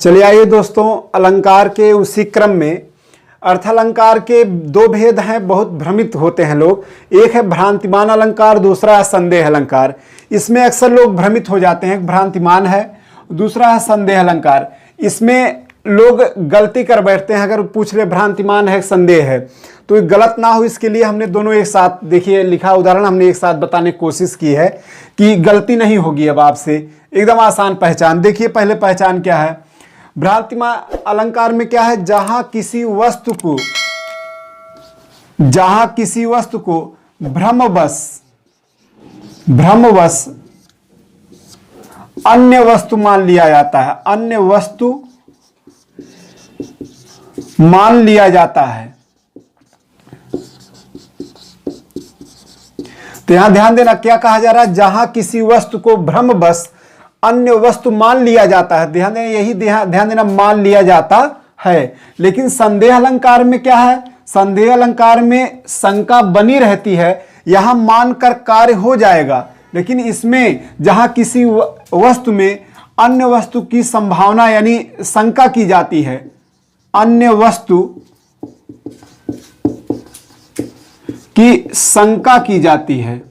चलिए आइए दोस्तों, अलंकार के उसी क्रम में अर्थालंकार के दो भेद हैं। बहुत भ्रमित होते हैं लोग। एक है भ्रांतिमान अलंकार, दूसरा है संदेह अलंकार। इसमें अक्सर लोग भ्रमित हो जाते हैं। भ्रांतिमान है, दूसरा है संदेह अलंकार। इसमें लोग गलती कर बैठते हैं। अगर पूछ ले भ्रांतिमान है संदेह है तो गलत ना हो, इसके लिए हमने दोनों एक साथ देखिए लिखा उदाहरण हमने एक साथ बताने की कोशिश की है कि गलती नहीं होगी। अब आपसे एकदम आसान पहचान देखिए। पहले पहचान क्या है? भ्रांतिमान अलंकार में क्या है? जहां किसी वस्तु को भ्रमवश अन्य वस्तु मान लिया जाता है, अन्य वस्तु मान लिया जाता है। तो यहां ध्यान देना क्या कहा जा रहा है? जहां किसी वस्तु को भ्रमवश अन्य वस्तु मान लिया जाता है। ध्यान देना, यही ध्यान देना, मान लिया जाता है। लेकिन संदेह अलंकार में क्या है? संदेह अलंकार में शंका बनी रहती है। यहां मानकर कार्य हो जाएगा, लेकिन इसमें जहां किसी वस्तु में अन्य वस्तु की संभावना यानी शंका की जाती है, अन्य वस्तु की शंका की जाती है,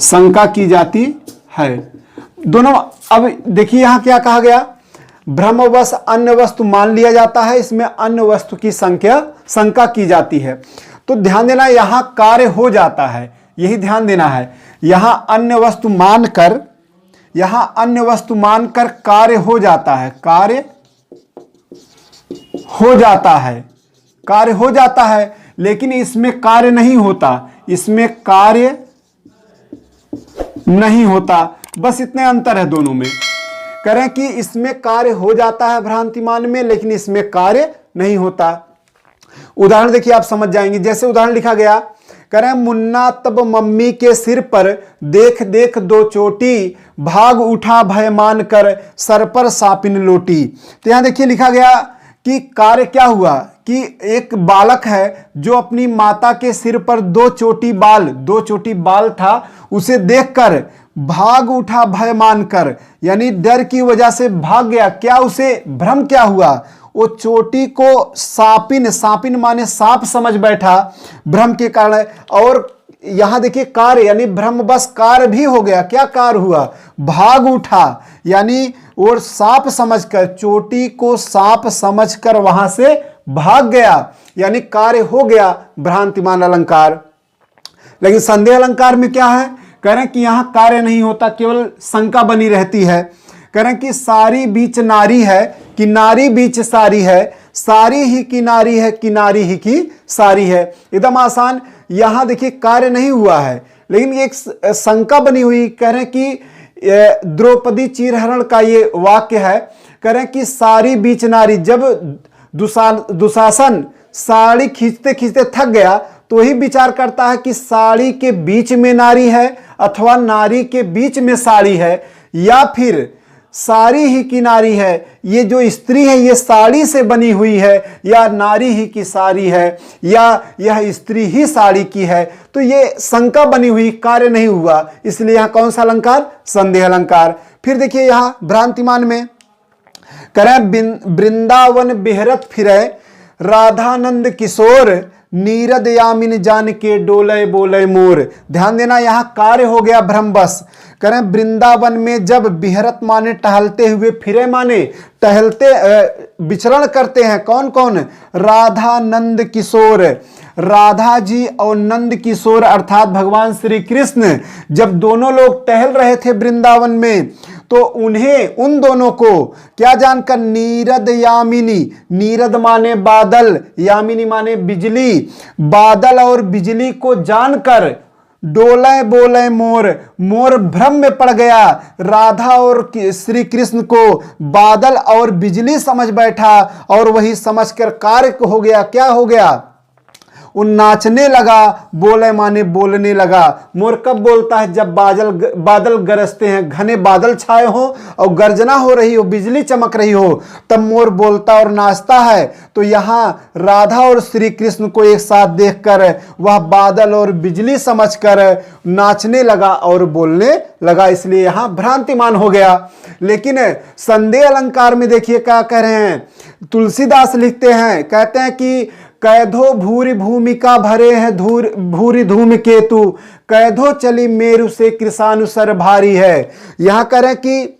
शंका की जाती है दोनों। अब देखिए यहां क्या कहा गया? भ्रमवश अन्य वस्तु मान लिया जाता है। इसमें अन्य वस्तु की शंका की जाती है। तो ध्यान देना, यहां कार्य हो जाता है, यही ध्यान देना है। यहां अन्य वस्तु मानकर कार्य हो जाता है, कार्य हो जाता है। लेकिन इसमें कार्य नहीं होता, इसमें कार्य नहीं होता। बस इतने अंतर है दोनों में। करें कि इसमें कार्य हो जाता है भ्रांतिमान में, लेकिन इसमें कार्य नहीं होता। उदाहरण देखिए, आप समझ जाएंगे। जैसे उदाहरण लिखा गया, करें मुन्ना तब मम्मी के सिर पर देख देख दो चोटी, भाग उठा भय मान कर सर पर सापिन लोटी। तो यहां देखिए लिखा गया कि कार्य क्या हुआ कि एक बालक है जो अपनी माता के सिर पर दो चोटी बाल था, उसे देखकर भाग उठा भय मानकर, यानी डर की वजह से भाग गया। क्या उसे भ्रम क्या हुआ? वो चोटी को सापिन माने सांप समझ बैठा भ्रम के कारण। और यहां देखिए कार्य यानी भ्रम बस कार्य भी हो गया। क्या कार्य हुआ? भाग उठा, यानी और सांप समझकर, चोटी को सांप समझकर वहां से भाग गया, यानी कार्य हो गया भ्रांतिमान अलंकार। लेकिन संदेह अलंकार में क्या है? कह रहे हैं कि यहां कार्य नहीं होता, केवल शंका बनी रहती है। कह रहे हैं कि सारी बीच नारी है, किनारी बीच सारी है, सारी ही किनारी है, किनारी ही की सारी है। एकदम आसान। यहां देखिए कार्य नहीं हुआ है, लेकिन एक शंका बनी हुई। कह रहे हैं कि द्रौपदी चीरहरण का ये वाक्य है। कह रहे हैं कि सारी बीच नारी, जब दुशासन साड़ी खींचते खींचते थक गया तो ही विचार करता है कि साड़ी के बीच में नारी है अथवा नारी के बीच में साड़ी है, या फिर साड़ी ही की नारी है। ये जो स्त्री है ये साड़ी से बनी हुई है, या नारी ही की साड़ी है, या यह स्त्री ही साड़ी की है। तो ये शंका बनी हुई, कार्य नहीं हुआ। इसलिए यहां कौन सा अलंकार? संदेह अलंकार। फिर देखिए यहां भ्रांतिमान में करें वृंदावन बिहरत फिरे, राधानंद किशोर, नीरद यामिन जान के डोले बोले मोर। ध्यान देना, यहां कार्य हो गया भ्रमवश। करें वृंदावन में जब बिहरत माने टहलते हुए, फिरे माने टहलते विचरण करते हैं। कौन कौन? राधा नंद किशोर, राधा जी और नंद किशोर अर्थात भगवान श्री कृष्ण जब दोनों लोग टहल रहे थे वृंदावन में, तो उन दोनों को क्या जानकर? नीरद यामिनी, नीरद माने बादल, यामिनी माने बिजली, बादल और बिजली को जानकर डोले बोले मोर, मोर भ्रम में पड़ गया। राधा और श्री कृष्ण को बादल और बिजली समझ बैठा और वही समझकर कार्य हो गया। क्या हो गया? वो नाचने लगा, बोले माने बोलने लगा। मोर कब बोलता है? जब बादल गरजते हैं, घने बादल छाए हो और गर्जना हो रही हो, बिजली चमक रही हो, तब मोर बोलता और नाचता है। तो यहाँ राधा और श्री कृष्ण को एक साथ देखकर वह बादल और बिजली समझकर नाचने लगा और बोलने लगा, इसलिए यहाँ भ्रांतिमान हो गया। लेकिन संदेह अलंकार में देखिए क्या कह रहे हैं, तुलसीदास लिखते हैं, कहते हैं कि कैधो भूरि भूमिका भरे हैं भूरि धूम केतु, कैधो चली मेरु से कृषानुसर भारी है। यहां कह रहे हैं कि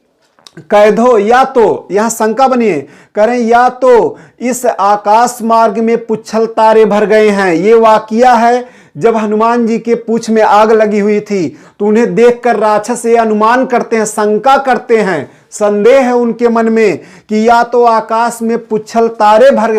कैधो, या तो यहां शंका बनिए, करें या तो इस आकाश मार्ग में पुच्छल तारे भर गए हैं। ये वाकिया है जब हनुमान जी के पूंछ में आग लगी हुई थी, तो उन्हें देखकर राक्षस ये अनुमान करते हैं, शंका करते हैं, संदेह है उनके मन में कि या तो आकाश में पुच्छल तारे भर,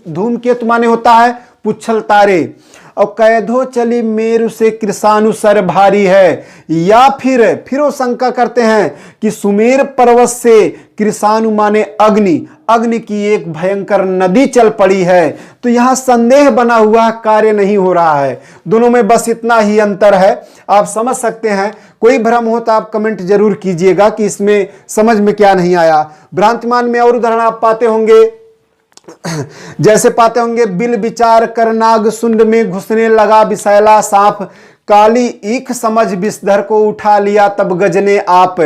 धूमकेतु माने होता है पुच्छल तारे, और कैधो चली मेरु से कृषानुसर भारी है, या फिर वो शंका करते हैं कि सुमेर पर्वत से कृषानु माने अग्नि की एक भयंकर नदी चल पड़ी है। तो यहां संदेह बना हुआ, कार्य नहीं हो रहा है। दोनों में बस इतना ही अंतर है, आप समझ सकते हैं। कोई भ्रम हो तो आप कमेंट जरूर कीजिएगा कि इसमें समझ में क्या नहीं आया। भ्रांतिमान में और उदाहरण आप पाते होंगे, जैसे पाते होंगे, बिल विचार कर नाग सुंड में घुसने लगा विषैला सांप, काली ईख समझ विषधर को उठा लिया तब गजने आप।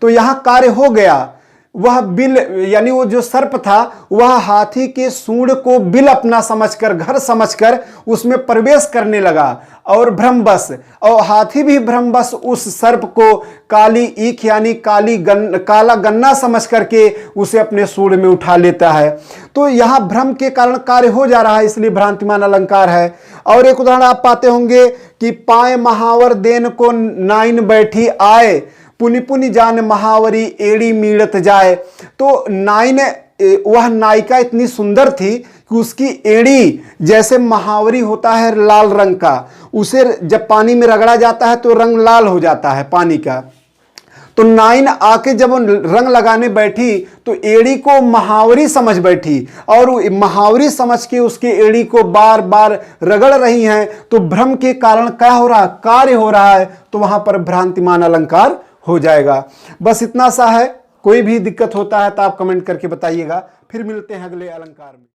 तो यहां कार्य हो गया, वह बिल यानी वो जो सर्प था वह हाथी के सूंड को बिल अपना समझकर, घर समझकर उसमें प्रवेश करने लगा और भ्रमवश, और हाथी भी भ्रमवश उस सर्प को काली ईख यानी काला गन्ना समझ करके उसे अपने सूंड में उठा लेता है। तो यहाँ भ्रम के कारण कार्य हो जा रहा है, इसलिए भ्रांतिमान अलंकार है। और एक उदाहरण आप पाते होंगे कि पाए महावर देन को नाइन बैठी आए, पुनि पुनि जान महावरी एड़ी मीड़त जाए। तो नाइन, वह नायिका इतनी सुंदर थी कि उसकी एड़ी जैसे महावरी होता है लाल रंग का, उसे जब पानी में रगड़ा जाता है तो रंग लाल हो जाता है पानी का। तो नाइन आके जब रंग लगाने बैठी तो एड़ी को महावरी समझ बैठी, और महावरी समझ के उसके एड़ी को बार बार रगड़ रही हैं। तो भ्रम के कारण क्या हो रहा है? कार्य हो रहा है। तो वहां पर भ्रांतिमान अलंकार हो जाएगा। बस इतना सा है। कोई भी दिक्कत होता है तो आप कमेंट करके बताइएगा। फिर मिलते हैं अगले अलंकार में।